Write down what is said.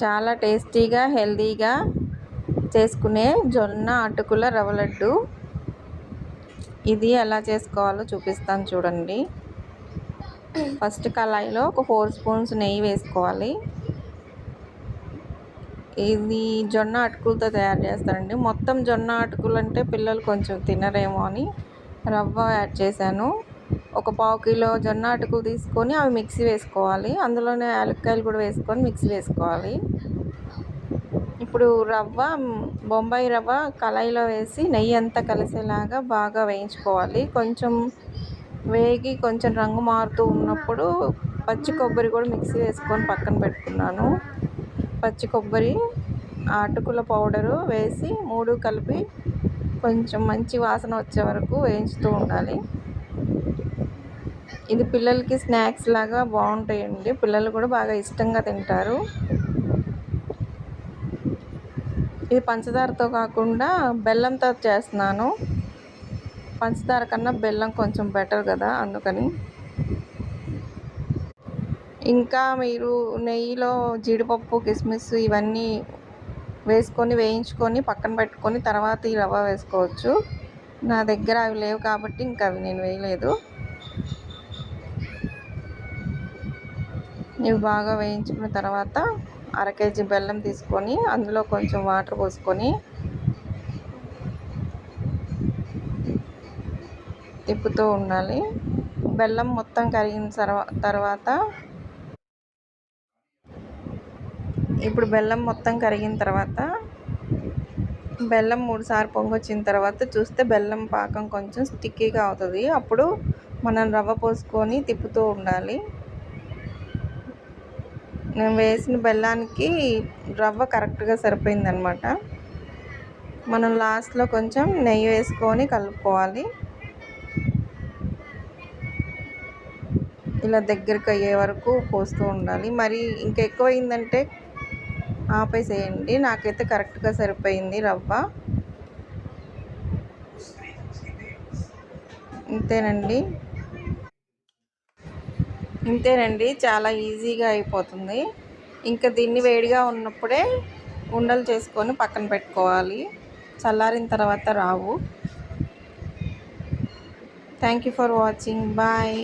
చాలా టేస్టీగా హెల్తీగా చేసుకునే జొన్న అటుకుల రవ్వ లడ్డు. ఇది ఎలా చేసుకోవాలో చూపిస్తాను చూడండి. ఫస్ట్ కళాయిలో ఒక 4 స్పూన్స్ నెయ్యి వేసుకోవాలి. ఇది జొన్న అటుకులతో తయారు చేస్తానండి. మొత్తం జొన్న అటుకులు అంటే పిల్లలు కొంచెం తినరేమో అని రవ్వ యాడ్ చేశాను. ఒక 1/4 కిలో జొన్న అటుకులు తీసుకొని అవి మిక్సీ వేసుకోవాలి. అందులోనే యాలక్కాయలు కూడా వేసుకొని మిక్సీ వేసుకోవాలి. ఇప్పుడు బొంబాయి రవ్వ కళాయిలో వేసి నెయ్యి అంతా కలిసేలాగా బాగా వేయించుకోవాలి. కొంచెం వేగి కొంచెం రంగు మారుతూ ఉన్నప్పుడు పచ్చి కొబ్బరి కూడా మిక్సీ వేసుకొని పక్కన పెట్టుకున్నాను. పచ్చి కొబ్బరి, అటుకుల పౌడరు వేసి 3 కలిపి కొంచెం మంచి వాసన వచ్చే వరకు వేయించుతూ ఉండాలి. ఇది పిల్లలకి స్నాక్స్ లాగా బాగుంటాయండి. పిల్లలు కూడా బాగా ఇష్టంగా తింటారు. ఇది పంచదారతో కాకుండా బెల్లంతో చేస్తున్నాను. పంచదార కన్నా బెల్లం కొంచెం బెటర్ కదా, అందుకని. ఇంకా మీరు నెయ్యిలో జీడిపప్పు, కిస్మిస్ ఇవన్నీ వేసుకొని వేయించుకొని పక్కన పెట్టుకొని తర్వాత ఈ రవ్వ వేసుకోవచ్చు. నా దగ్గర అవి లేవు కాబట్టి ఇంకా అవి నేను వేయలేదు. ఇవి బాగా వేయించుకున్న తర్వాత 1/2 కేజీ బెల్లం తీసుకొని అందులో కొంచెం వాటర్ పోసుకొని తిప్పుతూ ఉండాలి. బెల్లం మొత్తం కరిగిన తర్వాత ఇప్పుడు బెల్లం మొత్తం కరిగిన తర్వాత బెల్లం 3 సార్లు పొంగొచ్చిన తర్వాత చూస్తే బెల్లం పాకం కొంచెం స్టిక్కీగా అవుతుంది. అప్పుడు మనం రవ్వ పోసుకొని తిప్పుతూ ఉండాలి. నేను వేసిన బెల్లానికి రవ్వ కరెక్ట్గా సరిపోయిందనమాట. మనం లాస్ట్లో కొంచెం నెయ్యి వేసుకొని కలుపుకోవాలి. ఇలా దగ్గరికి అయ్యే వరకు పోస్తూ ఉండాలి. మరి ఇంకా ఎక్కువైందంటే ఆపేసేయండి. నాకైతే కరెక్ట్గా సరిపోయింది రవ్వ. ఇంతేనండి, చాలా ఈజీగా అయిపోతుంది. ఇంకా దీన్ని వేడిగా ఉన్నప్పుడే ఉండలు చేసుకొని పక్కన పెట్టుకోవాలి. చల్లారిన తర్వాత రావు. Thank you for watching. Bye.